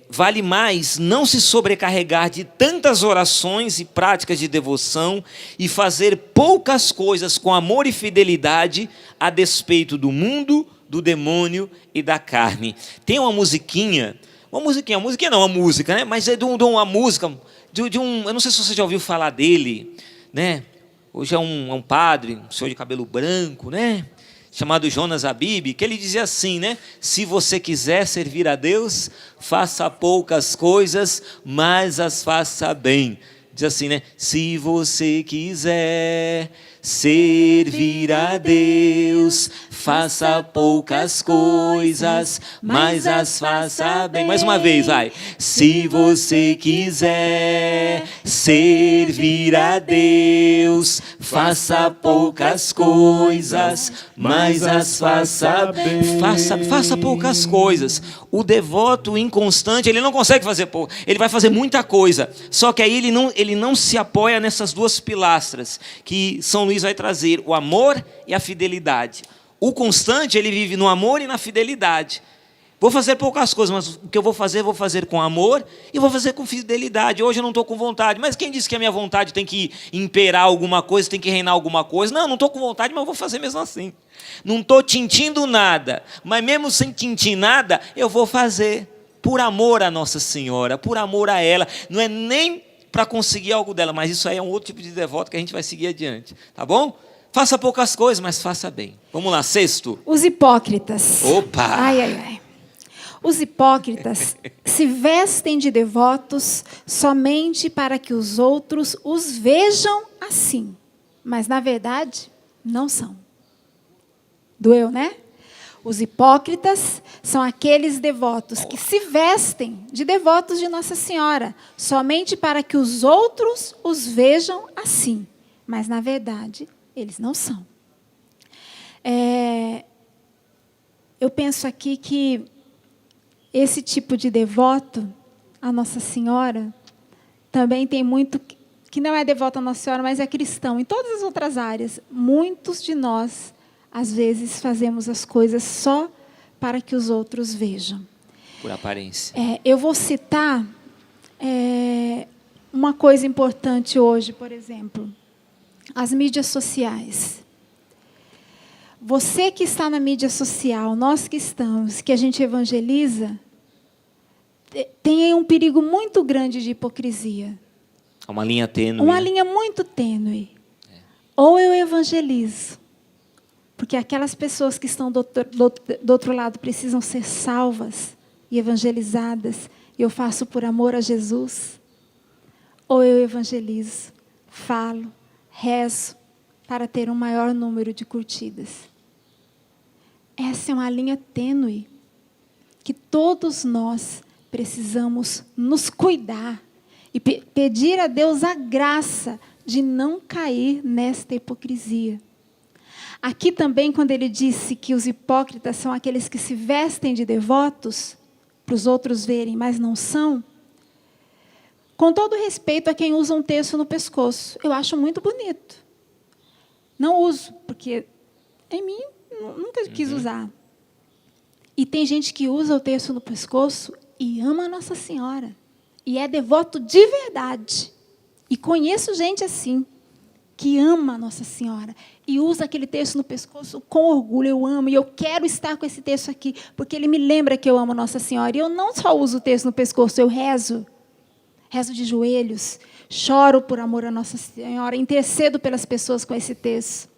vale mais não se sobrecarregar de tantas orações e práticas de devoção e fazer poucas coisas com amor e fidelidade a despeito do mundo, do demônio e da carne. Tem uma musiquinha, não, uma música, né? Mas é de uma música, eu não sei se você já ouviu falar dele, né? Hoje é um padre, um senhor de cabelo branco, né? Chamado Jonas Abib, que ele dizia assim, né? Se você quiser servir a Deus, faça poucas coisas, mas as faça bem. Diz assim, né? Se você quiser servir a Deus, faça poucas coisas, mas as faça bem. Mais uma vez, vai. Se você quiser servir a Deus, faça poucas coisas, mas as faça bem. Faça poucas coisas. O devoto inconstante, ele não consegue fazer pouco, ele vai fazer muita coisa. Só que aí ele não se apoia nessas duas pilastras que São Luís vai trazer, o amor e a fidelidade. O constante, ele vive no amor e na fidelidade. Vou fazer poucas coisas, mas o que eu vou fazer com amor e vou fazer com fidelidade. Hoje eu não estou com vontade, mas quem disse que a minha vontade tem que imperar alguma coisa, tem que reinar alguma coisa? Não estou com vontade, mas eu vou fazer mesmo assim. Não estou tintindo nada, mas mesmo sem tintir nada, eu vou fazer por amor a Nossa Senhora, por amor a ela. Não é nem para conseguir algo dela, mas isso aí é um outro tipo de devoto que a gente vai seguir adiante, tá bom? Faça poucas coisas, mas faça bem. Vamos lá, sexto. Os hipócritas. Opa! Ai. Os hipócritas se vestem de devotos somente para que os outros os vejam assim, mas na verdade não são. Doeu, né? Os hipócritas são aqueles devotos que se vestem de devotos de Nossa Senhora, somente para que os outros os vejam assim. Mas, na verdade, eles não são. eu penso aqui que esse tipo de devoto à Nossa Senhora também tem muito que não é devoto à Nossa Senhora, mas é cristão. Em todas as outras áreas, muitos de nós, às vezes, fazemos as coisas só para que os outros vejam. Por aparência. Eu vou citar uma coisa importante hoje, por exemplo, as mídias sociais. Você que está na mídia social, nós que estamos, que a gente evangeliza, tem um perigo muito grande de hipocrisia. Uma linha tênue. Uma linha muito tênue. Ou eu evangelizo, porque aquelas pessoas que estão do outro lado precisam ser salvas e evangelizadas, e eu faço por amor a Jesus. Ou eu evangelizo, falo, rezo, para ter um maior número de curtidas. Essa é uma linha tênue, que todos nós precisamos nos cuidar e pedir a Deus a graça de não cair nesta hipocrisia. Aqui também, quando ele disse que os hipócritas são aqueles que se vestem de devotos, para os outros verem, mas não são, com todo respeito a quem usa um terço no pescoço, eu acho muito bonito. Não uso, porque em mim nunca quis usar. E tem gente que usa o terço no pescoço e ama a Nossa Senhora. E é devoto de verdade. E conheço gente assim, que ama a Nossa Senhora. E usa aquele terço no pescoço com orgulho. Eu amo e eu quero estar com esse terço aqui, porque ele me lembra que eu amo a Nossa Senhora. E eu não só uso o terço no pescoço, eu rezo. Rezo de joelhos. Choro por amor a Nossa Senhora. Intercedo pelas pessoas com esse terço.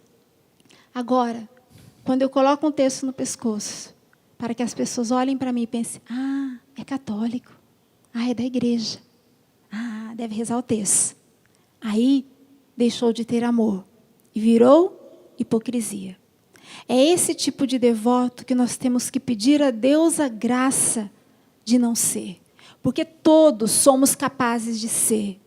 Agora, quando eu coloco um terço no pescoço, para que as pessoas olhem para mim e pensem, é católico, é da igreja, deve rezar o terço. Aí, deixou de ter amor e virou hipocrisia. É esse tipo de devoto que nós temos que pedir a Deus a graça de não ser. Porque todos somos capazes de ser.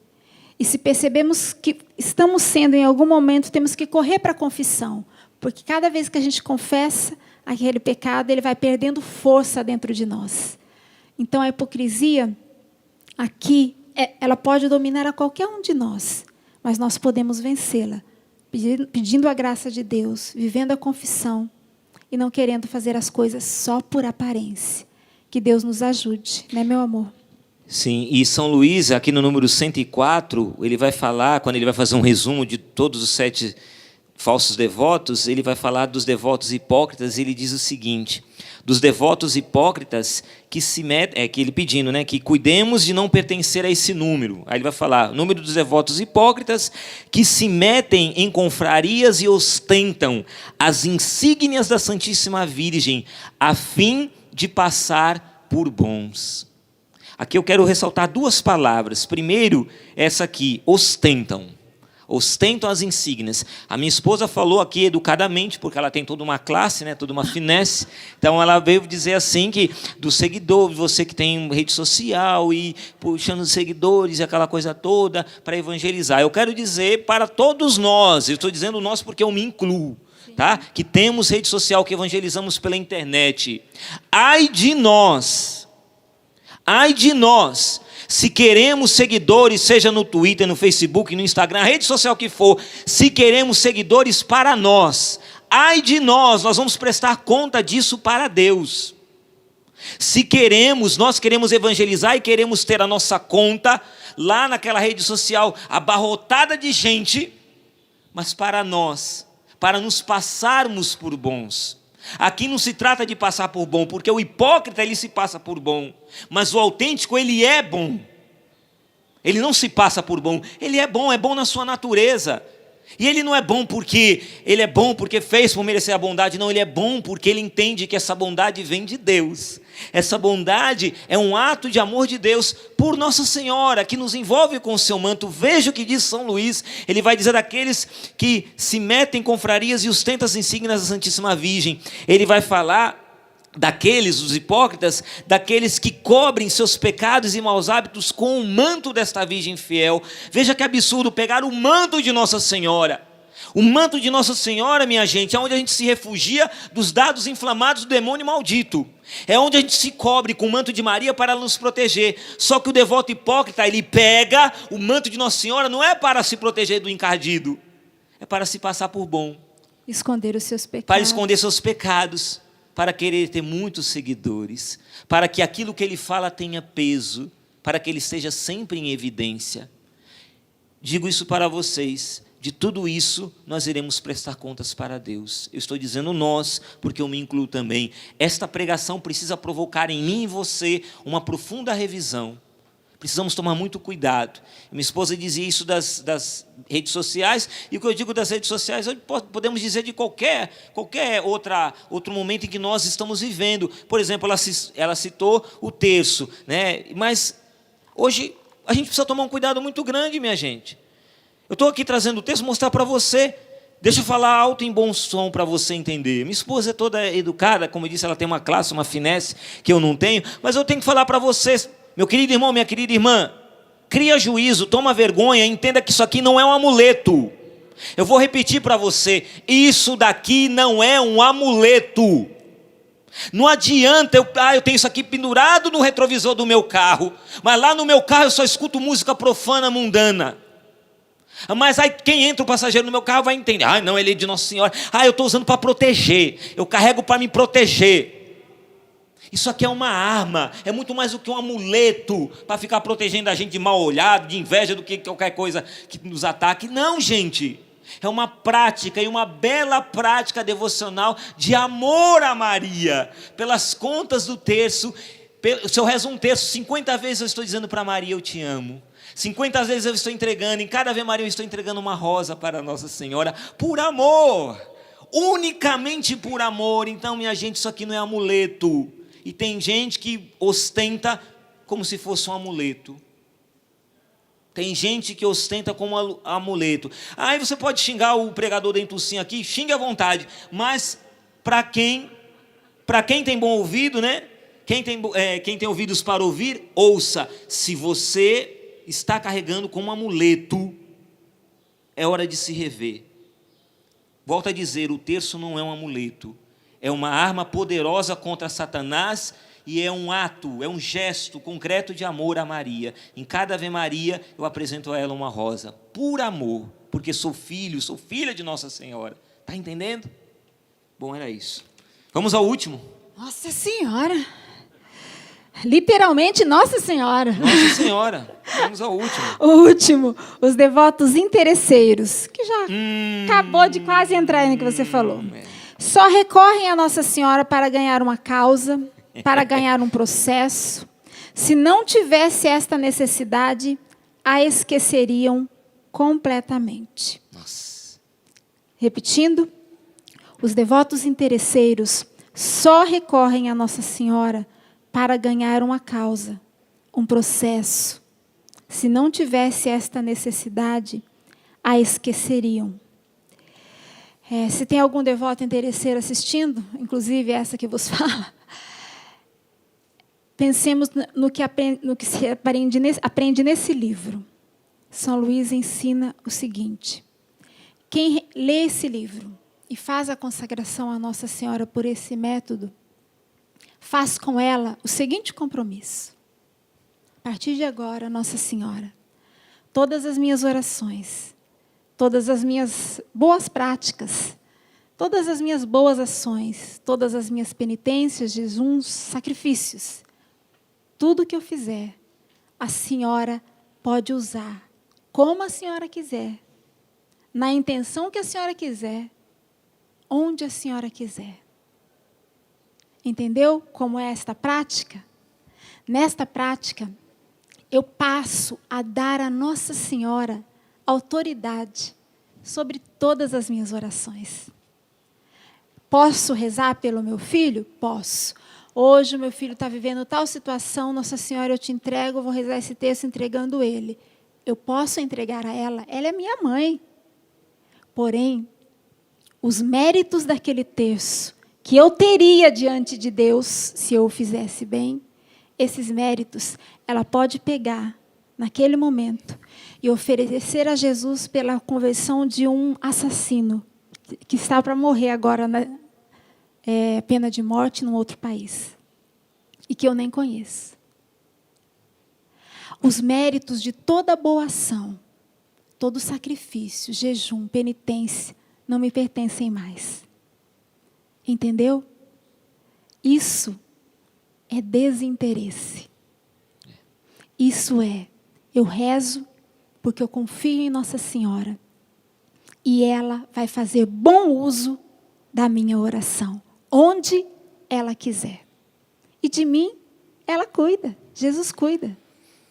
E se percebemos que estamos sendo em algum momento, temos que correr para a confissão. Porque cada vez que a gente confessa aquele pecado, ele vai perdendo força dentro de nós. Então, a hipocrisia, aqui, ela pode dominar a qualquer um de nós. Mas nós podemos vencê-la, pedindo a graça de Deus, vivendo a confissão e não querendo fazer as coisas só por aparência. Que Deus nos ajude, né, meu amor? Sim, e São Luís, aqui no número 104, ele vai falar, quando ele vai fazer um resumo de todos os 7 falsos devotos, ele vai falar dos devotos hipócritas, e ele diz o seguinte: dos devotos hipócritas que se metem, que ele pedindo, né, que cuidemos de não pertencer a esse número. Aí ele vai falar, o número dos devotos hipócritas que se metem em confrarias e ostentam as insígnias da Santíssima Virgem, a fim de passar por bons. Aqui eu quero ressaltar 2 palavras. Primeiro, essa aqui, ostentam. Ostentam as insígnias. A minha esposa falou aqui educadamente, porque ela tem toda uma classe, né, toda uma finesse. Então ela veio dizer assim que dos seguidores, você que tem rede social e puxando os seguidores e aquela coisa toda para evangelizar. Eu quero dizer para todos nós, eu estou dizendo nós porque eu me incluo, tá? Que temos rede social, que evangelizamos pela internet. Ai de nós, se queremos seguidores, seja no Twitter, no Facebook, no Instagram, a rede social que for, se queremos seguidores para nós, ai de nós vamos prestar conta disso para Deus. Se nós queremos evangelizar e queremos ter a nossa conta lá naquela rede social abarrotada de gente, mas para nós, para nos passarmos por bons. Aqui não se trata de passar por bom, porque o hipócrita ele se passa por bom, mas o autêntico ele é bom. Ele não se passa por bom, ele é bom na sua natureza. E ele não é bom porque ele é bom porque fez por merecer a bondade, não, ele é bom porque ele entende que essa bondade vem de Deus. Essa bondade é um ato de amor de Deus por Nossa Senhora, que nos envolve com o seu manto. Veja o que diz São Luís, ele vai dizer daqueles que se metem em confrarias e ostentam as insígnias da Santíssima Virgem. Ele vai falar daqueles, os hipócritas, daqueles que cobrem seus pecados e maus hábitos com o manto desta Virgem fiel. Veja que absurdo, pegar o manto de Nossa Senhora, O manto de Nossa Senhora, minha gente, é onde a gente se refugia dos dardos inflamados do demônio maldito. É onde a gente se cobre com o manto de Maria para nos proteger. Só que o devoto hipócrita, ele pega o manto de Nossa Senhora, não é para se proteger do encardido, é para se passar por bom. Esconder os seus pecados. Para esconder seus pecados, para querer ter muitos seguidores, para que aquilo que ele fala tenha peso, para que ele esteja sempre em evidência. Digo isso para vocês. De tudo isso, nós iremos prestar contas para Deus. Eu estou dizendo nós, porque eu me incluo também. Esta pregação precisa provocar em mim e você uma profunda revisão. Precisamos tomar muito cuidado. Minha esposa dizia isso das redes sociais, e o que eu digo das redes sociais, podemos dizer de qualquer outro momento em que nós estamos vivendo. Por exemplo, ela citou o terço, né? Mas hoje a gente precisa tomar um cuidado muito grande, minha gente. Eu estou aqui trazendo o texto, mostrar para você. Deixa eu falar alto em bom som para você entender. Minha esposa é toda educada, como eu disse, ela tem uma classe, uma finesse que eu não tenho, mas eu tenho que falar para vocês, meu querido irmão, minha querida irmã, cria juízo, toma vergonha, entenda que isso aqui não é um amuleto. Eu vou repetir para você, isso daqui não é um amuleto. Não adianta, eu tenho isso aqui pendurado no retrovisor do meu carro, mas lá no meu carro eu só escuto música profana, mundana. Mas aí quem entra o passageiro no meu carro vai entender. Não, ele é de Nossa Senhora. Eu estou usando para proteger. Eu carrego para me proteger. Isso aqui é uma arma. É muito mais do que um amuleto para ficar protegendo a gente de mal olhado, de inveja, do que qualquer coisa que nos ataque. Não, gente. É uma prática, e uma bela prática devocional de amor a Maria. Pelas contas do terço, se eu rezo um terço, 50 vezes eu estou dizendo para Maria, eu te amo. 50 vezes eu estou entregando, em cada Ave Maria eu estou entregando uma rosa para Nossa Senhora, por amor, unicamente por amor. Então, minha gente, isso aqui não é amuleto. E tem gente que ostenta como se fosse um amuleto. Tem gente que ostenta como amuleto. Aí você pode xingar o pregador dentro do sim aqui, xingue à vontade, mas para quem tem bom ouvido, né? Quem tem ouvidos para ouvir, ouça. Se você está carregando como amuleto, é hora de se rever. Volto a dizer, o terço não é um amuleto, é uma arma poderosa contra Satanás, e é um ato, é um gesto concreto de amor a Maria. Em cada Ave Maria eu apresento a ela uma rosa, por amor, porque sou filha de Nossa Senhora. Está entendendo? Bom, era isso. Vamos ao último. Nossa Senhora! Literalmente, Nossa Senhora. Nossa Senhora. Vamos ao último. O último, os devotos interesseiros, que já acabou de quase entrar aí no que você falou. Só recorrem a Nossa Senhora para ganhar uma causa, para ganhar um processo. Se não tivesse esta necessidade, a esqueceriam completamente. Nossa. Repetindo, os devotos interesseiros só recorrem a Nossa Senhora para ganhar uma causa, um processo. Se não tivesse esta necessidade, a esqueceriam. Se tem algum devoto interesseiro assistindo, inclusive essa que vos fala, pensemos no que se aprende nesse livro. São Luís ensina o seguinte: quem lê esse livro e faz a consagração a Nossa Senhora por esse método, faz com ela o seguinte compromisso: a partir de agora, Nossa Senhora, todas as minhas orações, todas as minhas boas práticas, todas as minhas boas ações, todas as minhas penitências, jejuns, sacrifícios, tudo que eu fizer, a Senhora pode usar como a Senhora quiser, na intenção que a Senhora quiser, onde a Senhora quiser. Entendeu como é esta prática? Nesta prática, eu passo a dar a Nossa Senhora autoridade sobre todas as minhas orações. Posso rezar pelo meu filho? Posso. Hoje o meu filho está vivendo tal situação, Nossa Senhora, eu te entrego, eu vou rezar esse texto entregando ele. Eu posso entregar a ela é minha mãe. Porém, os méritos daquele texto que eu teria diante de Deus, se eu o fizesse bem, esses méritos, ela pode pegar naquele momento e oferecer a Jesus pela conversão de um assassino que está para morrer agora na pena de morte num outro país e que eu nem conheço. Os méritos de toda boa ação, todo sacrifício, jejum, penitência, não me pertencem mais. Entendeu? Isso é desinteresse. Isso eu rezo porque eu confio em Nossa Senhora. E ela vai fazer bom uso da minha oração, onde ela quiser. E de mim, ela cuida, Jesus cuida.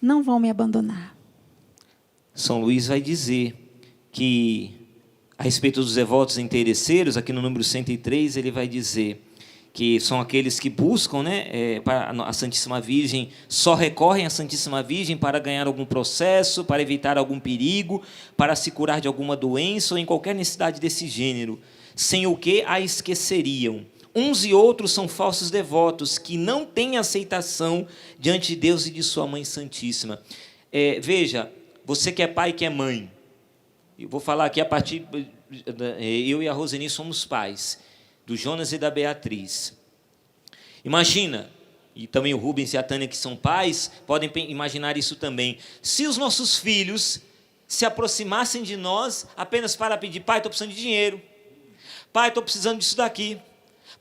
Não vão me abandonar. São Luís vai dizer que, a respeito dos devotos interesseiros, aqui no número 103, ele vai dizer que são aqueles que buscam, para a Santíssima Virgem, só recorrem à Santíssima Virgem para ganhar algum processo, para evitar algum perigo, para se curar de alguma doença ou em qualquer necessidade desse gênero, sem o que a esqueceriam. Uns e outros são falsos devotos, que não têm aceitação diante de Deus e de sua Mãe Santíssima. Veja, você que é pai e que é mãe, eu vou falar aqui a partir... Eu e a Roseni somos pais, do Jonas e da Beatriz. Imagina, e também o Rubens e a Tânia, que são pais, podem imaginar isso também. Se os nossos filhos se aproximassem de nós apenas para pedir: pai, estou precisando de dinheiro. Pai, estou precisando disso daqui.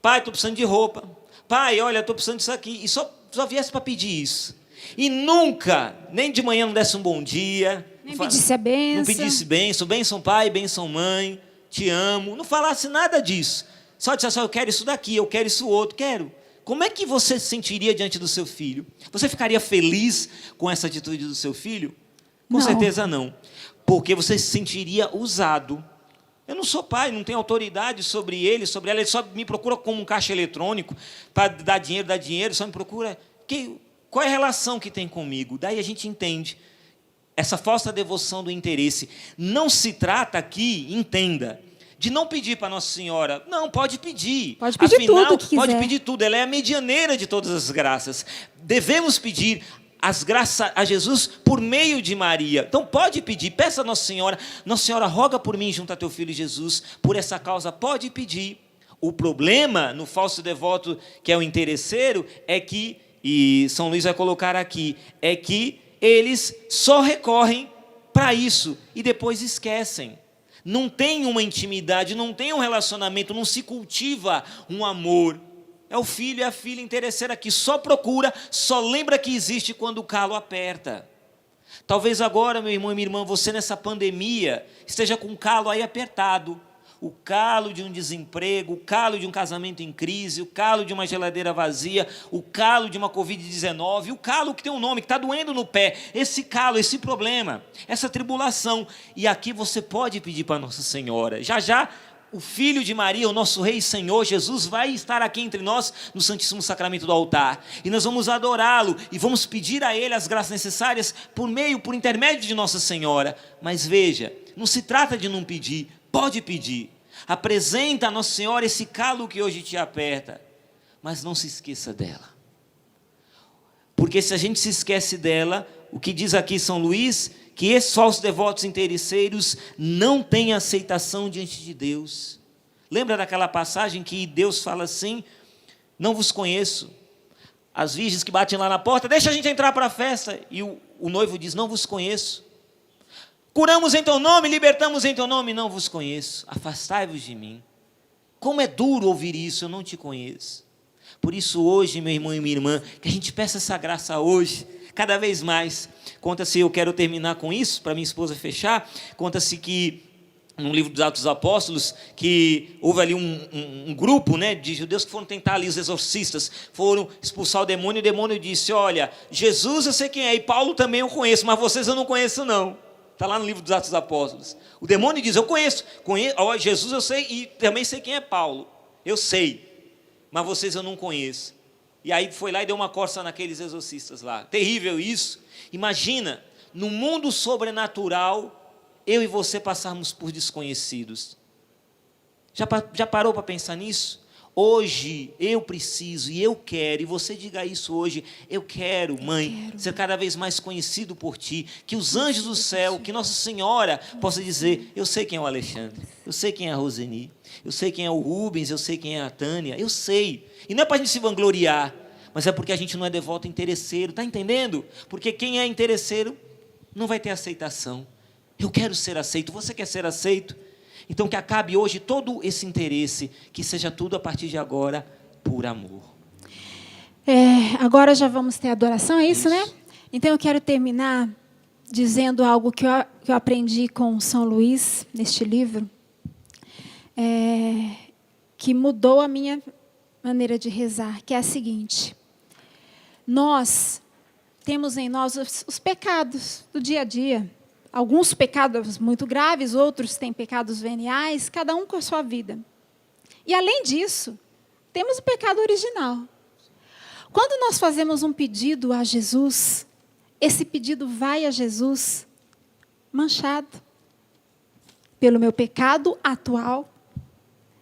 Pai, estou precisando de roupa. Pai, olha, estou precisando disso aqui. E só viesse para pedir isso. E nunca, nem de manhã não desse um bom dia. Nem pedisse a bênção. Não pedisse bênção. Bênção pai, bênção mãe. Te amo. Não falasse nada disso. Só dissesse: eu quero isso daqui, eu quero isso outro. Quero. Como é que você se sentiria diante do seu filho? Você ficaria feliz com essa atitude do seu filho? Com certeza não. Porque você se sentiria usado. Eu não sou pai, não tenho autoridade sobre ele, sobre ela. Ele só me procura como um caixa eletrônico para dar dinheiro, só me procura. Qual é a relação que tem comigo? Daí a gente entende essa falsa devoção do interesse. Não se trata aqui, entenda, de não pedir para Nossa Senhora. Não, pode pedir. Pode pedir. Afinal, tudo que quiser. Pode pedir tudo. Ela é a medianeira de todas as graças. Devemos pedir as graças a Jesus por meio de Maria. Então pode pedir, peça a Nossa Senhora, roga por mim junto a teu filho Jesus, por essa causa, pode pedir. O problema no falso devoto, que é o interesseiro, é que, e São Luís vai colocar aqui, é que eles só recorrem para isso e depois esquecem. Não tem uma intimidade, não tem um relacionamento, não se cultiva um amor. É o filho e a filha interesseira que só procura, só lembra que existe quando o calo aperta. Talvez agora, meu irmão e minha irmã, você nessa pandemia esteja com o calo aí apertado. O calo de um desemprego, o calo de um casamento em crise, o calo de uma geladeira vazia, o calo de uma Covid-19, o calo que tem um nome, que está doendo no pé. Esse calo, esse problema, essa tribulação. E aqui você pode pedir para Nossa Senhora. Já já, o Filho de Maria, o nosso Rei e Senhor, Jesus, vai estar aqui entre nós no Santíssimo Sacramento do altar. E nós vamos adorá-lo e vamos pedir a Ele as graças necessárias por intermédio de Nossa Senhora. Mas veja, não se trata de não pedir, pode pedir. Apresenta a Nossa Senhora esse calo que hoje te aperta. Mas não se esqueça dela. Porque se a gente se esquece dela, o que diz aqui São Luís, que esses falsos devotos interesseiros não têm aceitação diante de Deus. Lembra daquela passagem que Deus fala assim: não vos conheço. As virgens que batem lá na porta: deixa a gente entrar para a festa. E o noivo diz: não vos conheço. Curamos em teu nome, libertamos em teu nome, não vos conheço. Afastai-vos de mim. Como é duro ouvir isso, eu não te conheço. Por isso hoje, meu irmão e minha irmã, que a gente peça essa graça hoje, cada vez mais. Conta-se, eu quero terminar com isso, para minha esposa fechar, conta-se que, no livro dos Atos dos Apóstolos, que houve ali um grupo, de judeus que foram tentar ali, os exorcistas, foram expulsar o demônio disse: olha, Jesus eu sei quem é, e Paulo também eu conheço, mas vocês eu não conheço não. Está lá no livro dos Atos dos Apóstolos. O demônio diz: eu conheço, Jesus eu sei, e também sei quem é Paulo, eu sei, mas vocês eu não conheço. E aí foi lá e deu uma coça naqueles exorcistas lá. Terrível isso. Imagina, no mundo sobrenatural, eu e você passarmos por desconhecidos. Já parou para pensar nisso? Hoje eu preciso e eu quero, e você diga isso hoje, eu quero, mãe, ser cada vez mais conhecido por ti, que os anjos do céu, que Nossa Senhora possa dizer, eu sei quem é o Alexandre, eu sei quem é a Roseni, eu sei quem é o Rubens, eu sei quem é a Tânia, eu sei. E não é para a gente se vangloriar, mas é porque a gente não é devoto interesseiro, está entendendo? Porque quem é interesseiro não vai ter aceitação. Eu quero ser aceito, você quer ser aceito? Então, que acabe hoje todo esse interesse, que seja tudo a partir de agora por amor. Agora já vamos ter adoração, é isso, né? Então, eu quero terminar dizendo algo que eu aprendi com São Luís, neste livro, que mudou a minha maneira de rezar, que é a seguinte: nós temos em nós os pecados do dia a dia. Alguns pecados muito graves, outros têm pecados veniais, cada um com a sua vida. E, além disso, temos o pecado original. Quando nós fazemos um pedido a Jesus, esse pedido vai a Jesus manchado pelo meu pecado atual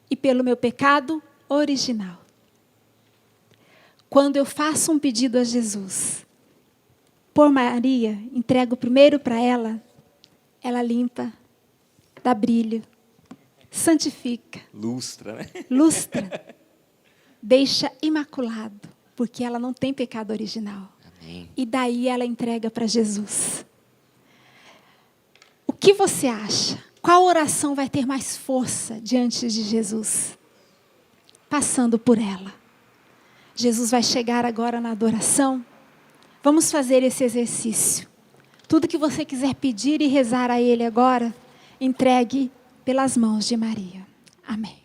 e pelo meu pecado original. Quando eu faço um pedido a Jesus, por Maria, entrego primeiro para ela limpa, dá brilho, santifica. Lustra, né? Lustra. Deixa imaculado, porque ela não tem pecado original. Amém. E daí ela entrega para Jesus. O que você acha? Qual oração vai ter mais força diante de Jesus? Passando por ela. Jesus vai chegar agora na adoração. Vamos fazer esse exercício. Tudo que você quiser pedir e rezar a Ele agora, entregue pelas mãos de Maria. Amém.